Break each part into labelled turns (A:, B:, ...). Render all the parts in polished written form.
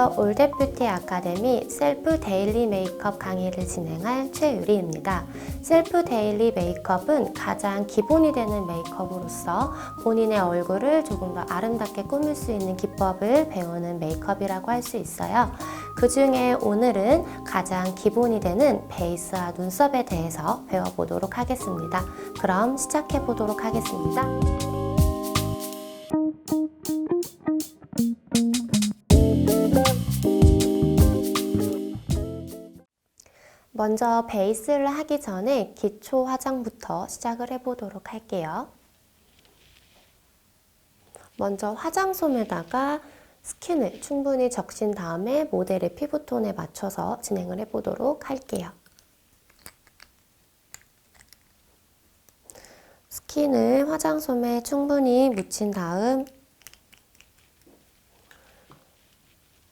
A: 안녕하세요. 올댓뷰티 아카데미 셀프 데일리 메이크업 강의를 진행할 최유리입니다. 셀프 데일리 메이크업은 가장 기본이 되는 메이크업으로서 본인의 얼굴을 조금 더 아름답게 꾸밀 수 있는 기법을 배우는 메이크업이라고 할 수 있어요. 그 중에 오늘은 가장 기본이 되는 베이스와 눈썹에 대해서 배워보도록 하겠습니다. 그럼 시작해 보도록 하겠습니다. 먼저 베이스를 하기 전에 기초 화장부터 시작을 해보도록 할게요. 먼저 화장솜에다가 스킨을 충분히 적신 다음에 모델의 피부톤에 맞춰서 진행을 해보도록 할게요. 스킨을 화장솜에 충분히 묻힌 다음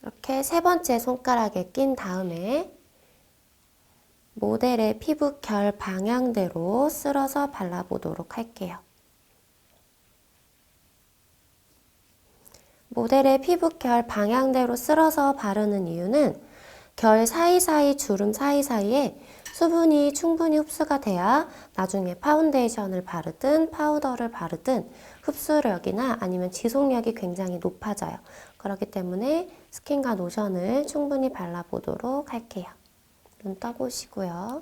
A: 이렇게 세 번째 손가락에 낀 다음에 모델의 피부 결 방향대로 쓸어서 발라보도록 할게요. 모델의 피부 결 방향대로 쓸어서 바르는 이유는 결 사이사이, 주름 사이사이에 수분이 충분히 흡수가 돼야 나중에 파운데이션을 바르든 파우더를 바르든 흡수력이나 아니면 지속력이 굉장히 높아져요. 그렇기 때문에 스킨과 로션을 충분히 발라보도록 할게요. 눈 떠보시고요.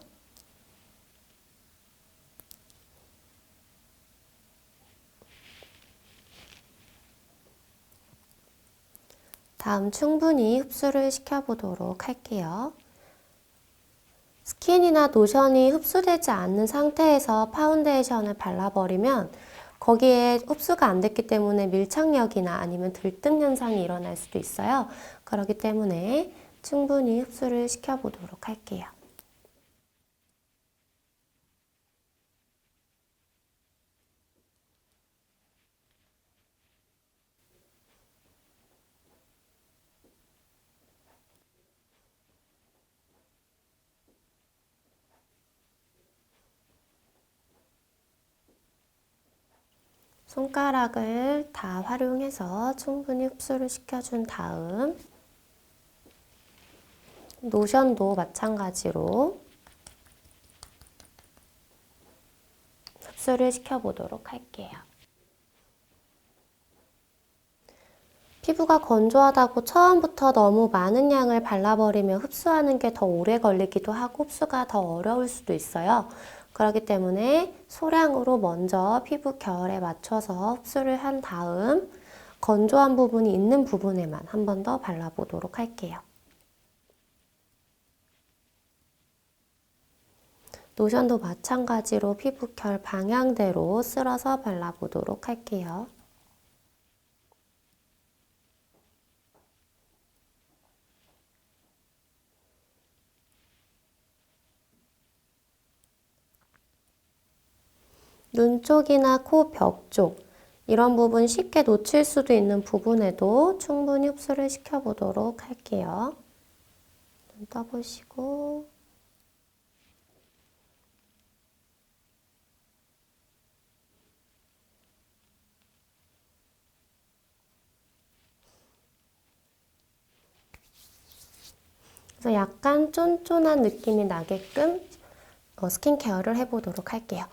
A: 다음 충분히 흡수를 시켜보도록 할게요. 스킨이나 로션이 흡수되지 않는 상태에서 파운데이션을 발라버리면 거기에 흡수가 안 됐기 때문에 밀착력이나 아니면 들뜸 현상이 일어날 수도 있어요. 그렇기 때문에 충분히 흡수를 시켜보도록 할게요. 손가락을 다 활용해서 충분히 흡수를 시켜준 다음 로션도 마찬가지로 흡수를 시켜보도록 할게요. 피부가 건조하다고 처음부터 너무 많은 양을 발라버리면 흡수하는 게 더 오래 걸리기도 하고 흡수가 더 어려울 수도 있어요. 그렇기 때문에 소량으로 먼저 피부 결에 맞춰서 흡수를 한 다음 건조한 부분이 있는 부분에만 한 번 더 발라보도록 할게요. 로션도 마찬가지로 피부 결 방향대로 쓸어서 발라보도록 할게요. 눈 쪽이나 코 벽 쪽, 이런 부분 쉽게 놓칠 수도 있는 부분에도 충분히 흡수를 시켜보도록 할게요. 눈 떠보시고 그래서 약간 쫀쫀한 느낌이 나게끔 스킨케어를 해보도록 할게요.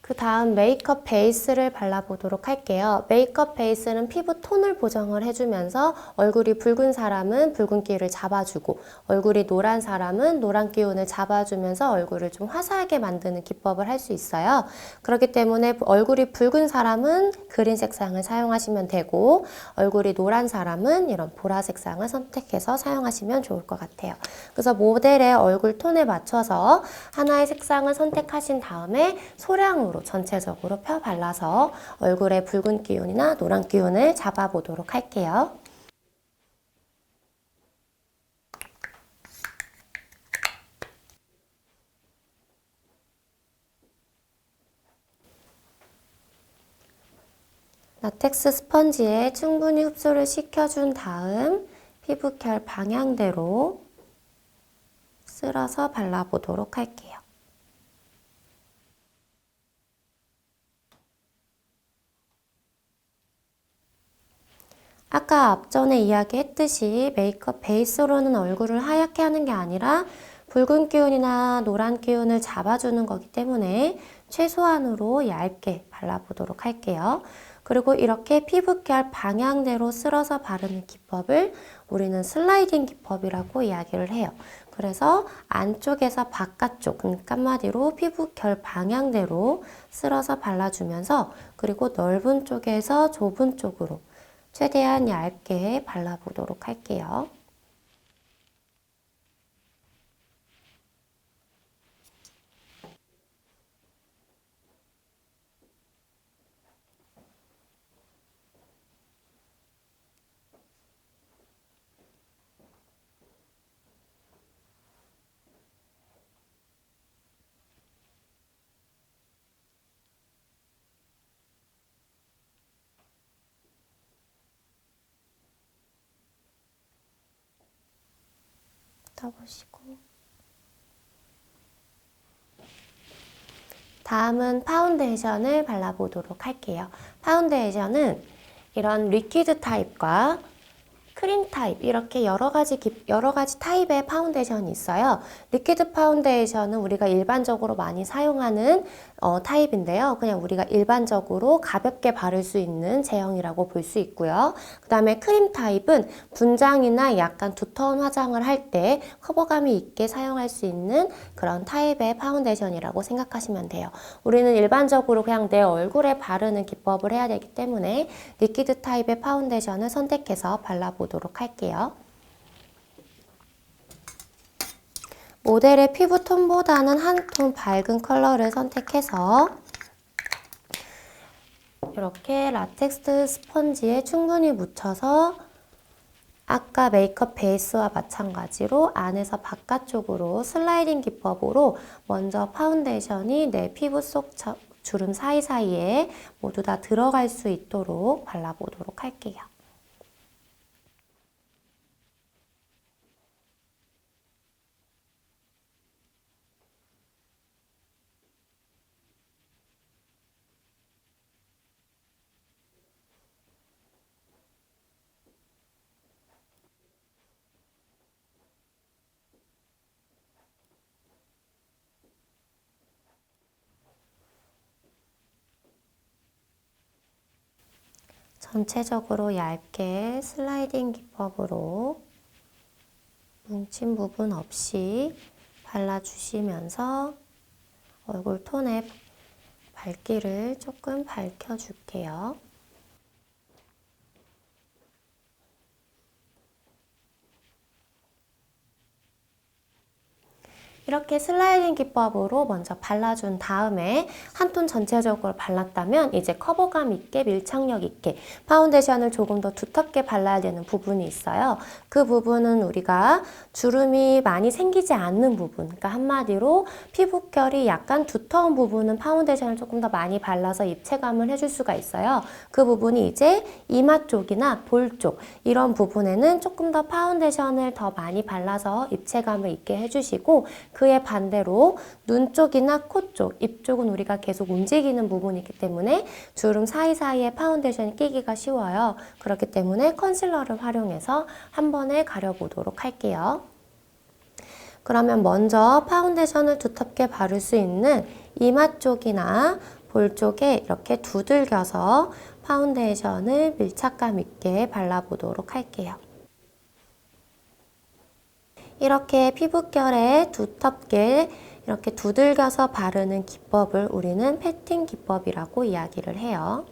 A: 그 다음 메이크업 베이스를 발라보도록 할게요. 메이크업 베이스는 피부 톤을 보정을 해주면서 얼굴이 붉은 사람은 붉은기를 잡아주고 얼굴이 노란 사람은 노란 기운을 잡아주면서 얼굴을 좀 화사하게 만드는 기법을 할 수 있어요. 그렇기 때문에 얼굴이 붉은 사람은 그린 색상을 사용하시면 되고 얼굴이 노란 사람은 이런 보라색 상을 선택해서 사용하시면 좋을 것 같아요. 그래서 모델의 얼굴 톤에 맞춰서 하나의 색상을 선택하신 다음에 소량으로 전체적으로 펴 발라서 얼굴에 붉은 기운이나 노란 기운을 잡아보도록 할게요. 라텍스 스펀지에 충분히 흡수를 시켜준 다음 피부 결 방향대로 쓸어서 발라보도록 할게요. 아까 앞전에 이야기했듯이 메이크업 베이스로는 얼굴을 하얗게 하는 게 아니라 붉은 기운이나 노란 기운을 잡아주는 거기 때문에 최소한으로 얇게 발라보도록 할게요. 그리고 이렇게 피부결 방향대로 쓸어서 바르는 기법을 우리는 슬라이딩 기법이라고 이야기를 해요. 그래서 안쪽에서 바깥쪽, 그러니까 한마디로 피부결 방향대로 쓸어서 발라주면서 그리고 넓은 쪽에서 좁은 쪽으로 최대한 얇게 발라보도록 할게요. 떠보시고 다음은 파운데이션을 발라보도록 할게요. 파운데이션은 이런 리퀴드 타입과 크림 타입 이렇게 여러 가지 타입의 파운데이션이 있어요. 리퀴드 파운데이션은 우리가 일반적으로 많이 사용하는 타입인데요. 그냥 우리가 일반적으로 가볍게 바를 수 있는 제형이라고 볼 수 있고요. 그 다음에 크림 타입은 분장이나 약간 두터운 화장을 할 때 커버감이 있게 사용할 수 있는 그런 타입의 파운데이션이라고 생각하시면 돼요. 우리는 일반적으로 그냥 내 얼굴에 바르는 기법을 해야 되기 때문에 리퀴드 타입의 파운데이션을 선택해서 발라보도록 할게요. 모델의 피부톤보다는 한 톤 밝은 컬러를 선택해서 이렇게 라텍스 스펀지에 충분히 묻혀서 아까 메이크업 베이스와 마찬가지로 안에서 바깥쪽으로 슬라이딩 기법으로 먼저 파운데이션이 내 피부 속 주름 사이사이에 모두 다 들어갈 수 있도록 발라보도록 할게요. 전체적으로 얇게 슬라이딩 기법으로 뭉친 부분 없이 발라주시면서 얼굴 톤의 밝기를 조금 밝혀줄게요. 이렇게 슬라이딩 기법으로 먼저 발라준 다음에 한 톤 전체적으로 발랐다면 이제 커버감 있게 밀착력 있게 파운데이션을 조금 더 두텁게 발라야 되는 부분이 있어요. 그 부분은 우리가 주름이 많이 생기지 않는 부분, 그러니까 한마디로 피부결이 약간 두터운 부분은 파운데이션을 조금 더 많이 발라서 입체감을 해줄 수가 있어요. 그 부분이 이제 이마 쪽이나 볼 쪽 이런 부분에는 조금 더 파운데이션을 더 많이 발라서 입체감을 있게 해주시고 그에 반대로 눈 쪽이나 코 쪽, 입 쪽은 우리가 계속 움직이는 부분이기 때문에 주름 사이사이에 파운데이션이 끼기가 쉬워요. 그렇기 때문에 컨실러를 활용해서 한 번에 가려보도록 할게요. 그러면 먼저 파운데이션을 두텁게 바를 수 있는 이마 쪽이나 볼 쪽에 이렇게 두들겨서 파운데이션을 밀착감 있게 발라보도록 할게요. 이렇게 피부결에 두텁게 이렇게 두들겨서 바르는 기법을 우리는 패팅 기법이라고 이야기를 해요.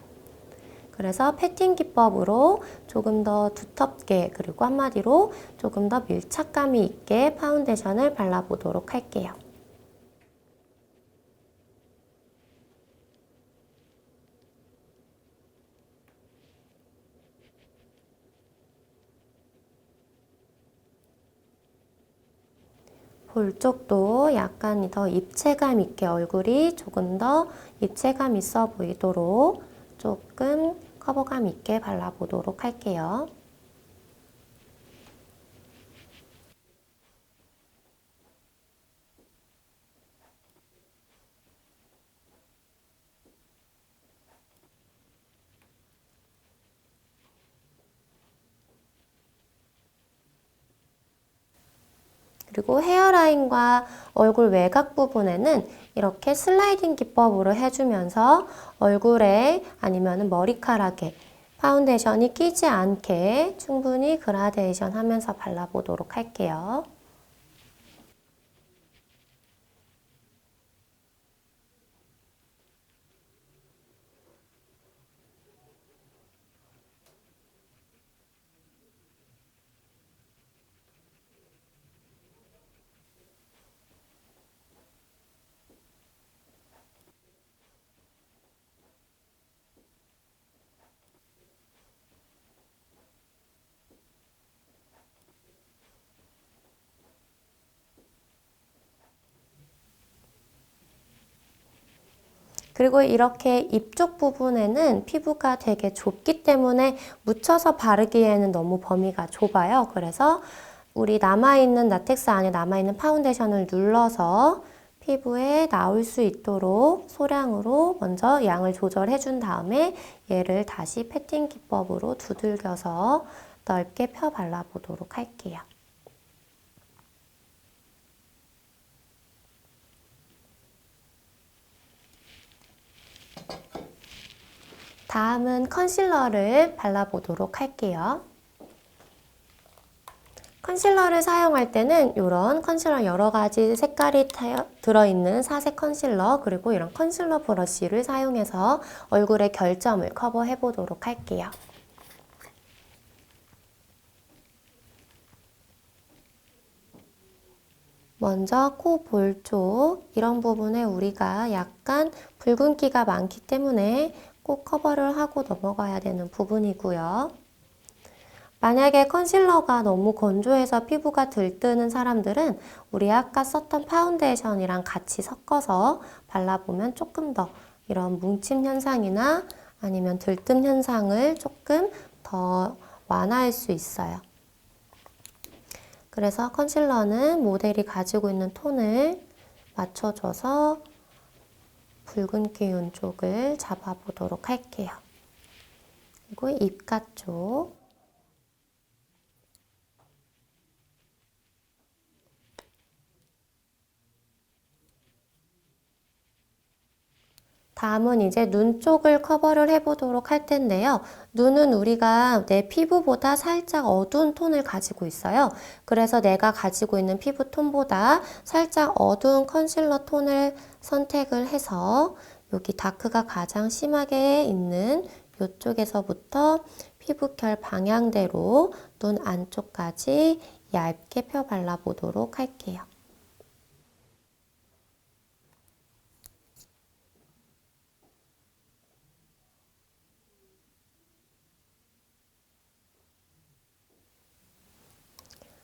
A: 그래서 패팅 기법으로 조금 더 두텁게 그리고 한마디로 조금 더 밀착감이 있게 파운데이션을 발라보도록 할게요. 볼 쪽도 약간 더 입체감 있게 얼굴이 조금 더 입체감 있어 보이도록 조금 커버감 있게 발라보도록 할게요. 그리고 헤어라인과 얼굴 외곽 부분에는 이렇게 슬라이딩 기법으로 해주면서 얼굴에 아니면 머리카락에 파운데이션이 끼지 않게 충분히 그라데이션 하면서 발라보도록 할게요. 그리고 이렇게 입 쪽 부분에는 피부가 되게 좁기 때문에 묻혀서 바르기에는 너무 범위가 좁아요. 그래서 우리 남아있는 라텍스 안에 남아있는 파운데이션을 눌러서 피부에 나올 수 있도록 소량으로 먼저 양을 조절해 준 다음에 얘를 다시 패팅 기법으로 두들겨서 넓게 펴 발라보도록 할게요. 다음은 컨실러를 발라보도록 할게요. 컨실러를 사용할 때는 이런 컨실러 여러 가지 색깔이 들어있는 사색 컨실러 그리고 이런 컨실러 브러쉬를 사용해서 얼굴의 결점을 커버해 보도록 할게요. 먼저 코 볼 쪽 이런 부분에 우리가 약간 붉은기가 많기 때문에 꼭 커버를 하고 넘어가야 되는 부분이고요. 만약에 컨실러가 너무 건조해서 피부가 들뜨는 사람들은 우리 아까 썼던 파운데이션이랑 같이 섞어서 발라보면 조금 더 이런 뭉침 현상이나 아니면 들뜸 현상을 조금 더 완화할 수 있어요. 그래서 컨실러는 모델이 가지고 있는 톤을 맞춰줘서 붉은 기운 쪽을 잡아보도록 할게요. 그리고 입가 쪽. 다음은 이제 눈 쪽을 커버를 해보도록 할 텐데요. 눈은 우리가 내 피부보다 살짝 어두운 톤을 가지고 있어요. 그래서 내가 가지고 있는 피부 톤보다 살짝 어두운 컨실러 톤을 선택을 해서 여기 다크가 가장 심하게 있는 이쪽에서부터 피부결 방향대로 눈 안쪽까지 얇게 펴 발라보도록 할게요.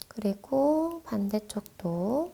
A: 그리고 반대쪽도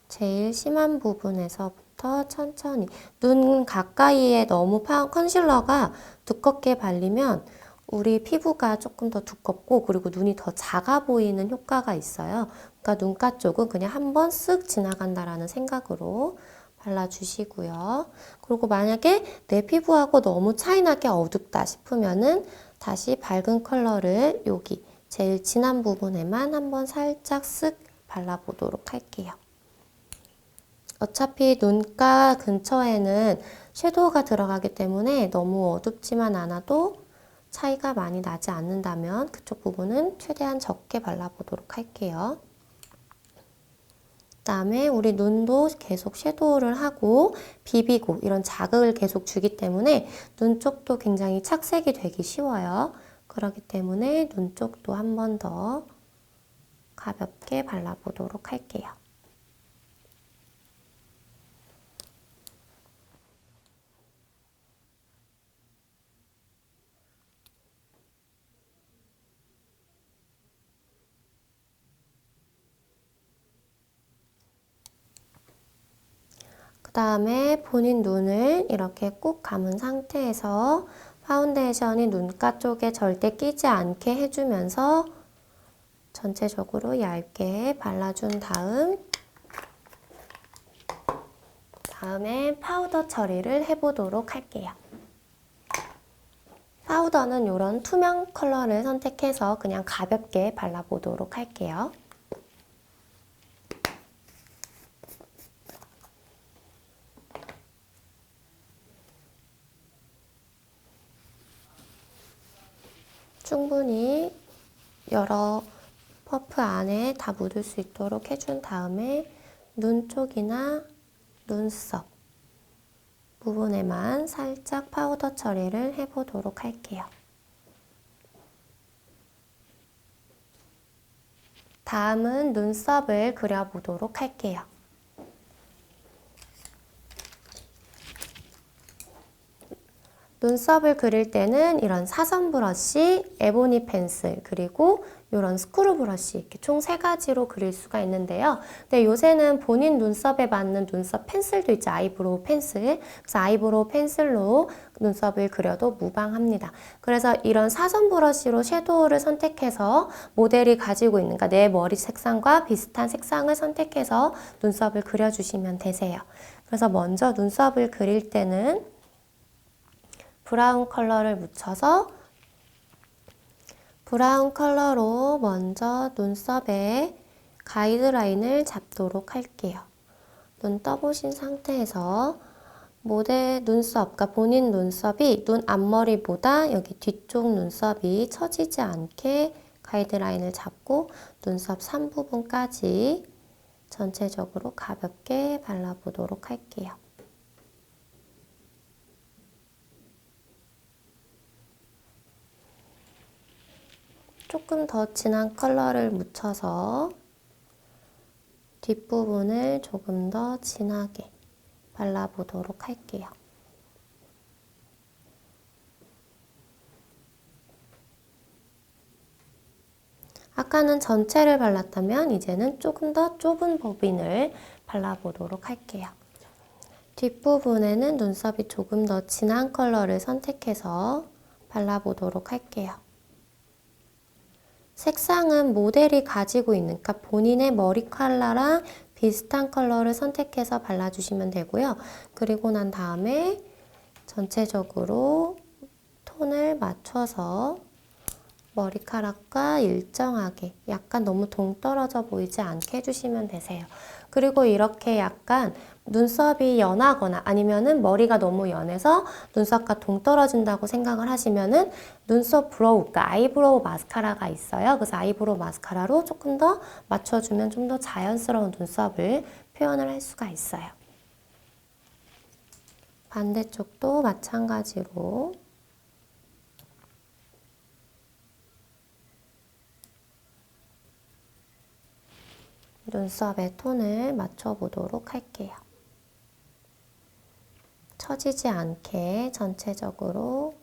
A: 제일 심한 부분에서부터 천천히 눈 가까이에 너무 컨실러가 두껍게 발리면 우리 피부가 조금 더 두껍고 그리고 눈이 더 작아 보이는 효과가 있어요. 그러니까 눈가 쪽은 그냥 한번 쓱 지나간다라는 생각으로 발라주시고요. 그리고 만약에 내 피부하고 너무 차이나게 어둡다 싶으면은 다시 밝은 컬러를 여기 제일 진한 부분에만 한번 살짝 쓱 발라보도록 할게요. 어차피 눈가 근처에는 섀도우가 들어가기 때문에 너무 어둡지만 않아도 차이가 많이 나지 않는다면 그쪽 부분은 최대한 적게 발라보도록 할게요. 그다음에 우리 눈도 계속 섀도우를 하고 비비고 이런 자극을 계속 주기 때문에 눈 쪽도 굉장히 착색이 되기 쉬워요. 그렇기 때문에 눈 쪽도 한 번 더 가볍게 발라보도록 할게요. 그 다음에 본인 눈을 이렇게 꾹 감은 상태에서 파운데이션이 눈가 쪽에 절대 끼지 않게 해주면서 전체적으로 얇게 발라준 다음에 파우더 처리를 해보도록 할게요. 파우더는 이런 투명 컬러를 선택해서 그냥 가볍게 발라보도록 할게요. 충분히 여러 퍼프 안에 다 묻을 수 있도록 해준 다음에 눈 쪽이나 눈썹 부분에만 살짝 파우더 처리를 해보도록 할게요. 다음은 눈썹을 그려보도록 할게요. 눈썹을 그릴 때는 이런 사선 브러쉬, 에보니 펜슬, 그리고 이런 스크루 브러쉬 이렇게 총 3가지로 그릴 수가 있는데요. 근데 요새는 본인 눈썹에 맞는 눈썹 펜슬도 있죠. 아이브로우 펜슬. 그래서 아이브로우 펜슬로 눈썹을 그려도 무방합니다. 그래서 이런 사선 브러쉬로 섀도우를 선택해서 모델이 가지고 있는, 그러니까 내 머리 색상과 비슷한 색상을 선택해서 눈썹을 그려주시면 되세요. 그래서 먼저 눈썹을 그릴 때는 브라운 컬러를 묻혀서 브라운 컬러로 먼저 눈썹에 가이드라인을 잡도록 할게요. 눈 떠보신 상태에서 모델 눈썹, 그러니까 본인 눈썹이 눈 앞머리보다 여기 뒤쪽 눈썹이 처지지 않게 가이드라인을 잡고 눈썹 3부분까지 전체적으로 가볍게 발라보도록 할게요. 조금 더 진한 컬러를 묻혀서 뒷부분을 조금 더 진하게 발라보도록 할게요. 아까는 전체를 발랐다면 이제는 조금 더 좁은 부분을 발라보도록 할게요. 뒷부분에는 눈썹이 조금 더 진한 컬러를 선택해서 발라보도록 할게요. 색상은 모델이 가지고 있는, 그러니까 본인의 머리 컬러랑 비슷한 컬러를 선택해서 발라주시면 되고요. 그리고 난 다음에 전체적으로 톤을 맞춰서 머리카락과 일정하게 약간 너무 동떨어져 보이지 않게 해주시면 되세요. 그리고 이렇게 약간 눈썹이 연하거나 아니면은 머리가 너무 연해서 눈썹과 동떨어진다고 생각을 하시면은 눈썹 브로우, 그러니까 아이브로우 마스카라가 있어요. 그래서 아이브로우 마스카라로 조금 더 맞춰주면 좀 더 자연스러운 눈썹을 표현을 할 수가 있어요. 반대쪽도 마찬가지로 눈썹의 톤을 맞춰보도록 할게요. 처지지 않게 전체적으로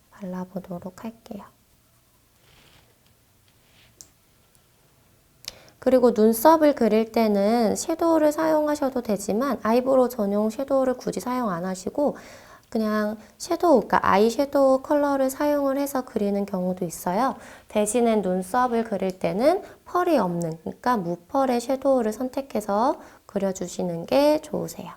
A: 발라보도록 할게요. 그리고 눈썹을 그릴 때는 섀도우를 사용하셔도 되지만 아이브로우 전용 섀도우를 굳이 사용 안 하시고 그냥 섀도우, 그러니까 아이 섀도우 컬러를 사용을 해서 그리는 경우도 있어요. 대신에 눈썹을 그릴 때는 펄이 없는, 그러니까 무펄의 섀도우를 선택해서 그려주시는 게 좋으세요.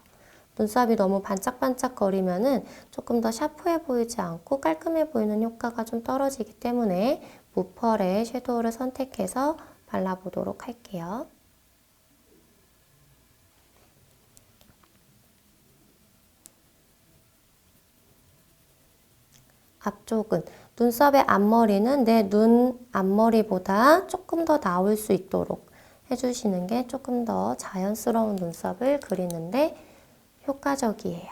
A: 눈썹이 너무 반짝반짝거리면은 조금 더 샤프해 보이지 않고 깔끔해 보이는 효과가 좀 떨어지기 때문에 무펄의 섀도우를 선택해서 발라보도록 할게요. 앞쪽은 눈썹의 앞머리는 내 눈 앞머리보다 조금 더 나올 수 있도록 해주시는 게 조금 더 자연스러운 눈썹을 그리는데 효과적이에요.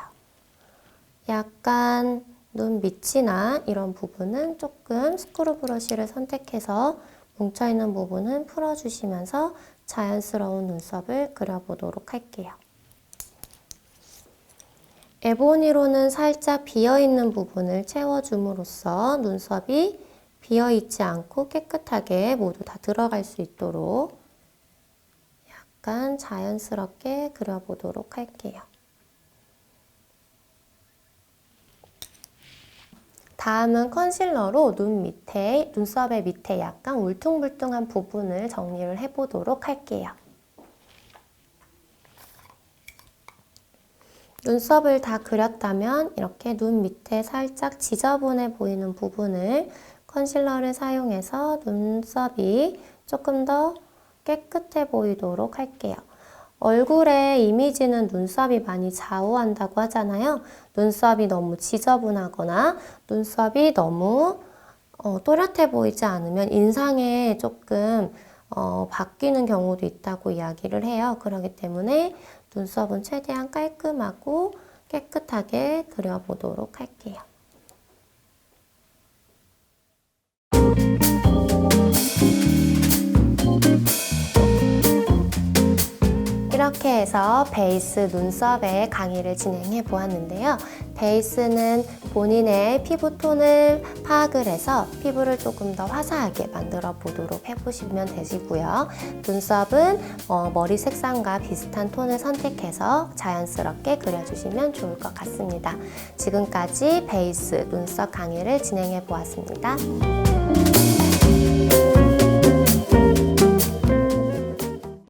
A: 약간 눈 밑이나 이런 부분은 조금 스크루 브러쉬를 선택해서 뭉쳐있는 부분은 풀어주시면서 자연스러운 눈썹을 그려보도록 할게요. 에보니로는 살짝 비어있는 부분을 채워줌으로써 눈썹이 비어있지 않고 깨끗하게 모두 다 들어갈 수 있도록 약간 자연스럽게 그려보도록 할게요. 다음은 컨실러로 눈 밑에, 눈썹의 밑에 약간 울퉁불퉁한 부분을 정리를 해보도록 할게요. 눈썹을 다 그렸다면 이렇게 눈 밑에 살짝 지저분해 보이는 부분을 컨실러를 사용해서 눈썹이 조금 더 깨끗해 보이도록 할게요. 얼굴의 이미지는 눈썹이 많이 좌우한다고 하잖아요. 눈썹이 너무 지저분하거나 눈썹이 너무 또렷해 보이지 않으면 인상에 조금 바뀌는 경우도 있다고 이야기를 해요. 그렇기 때문에 눈썹은 최대한 깔끔하고 깨끗하게 그려보도록 할게요. 이렇게 해서 베이스 눈썹의 강의를 진행해 보았는데요. 베이스는 본인의 피부톤을 파악을 해서 피부를 조금 더 화사하게 만들어 보도록 해보시면 되시고요. 눈썹은 머리 색상과 비슷한 톤을 선택해서 자연스럽게 그려주시면 좋을 것 같습니다. 지금까지 베이스 눈썹 강의를 진행해 보았습니다.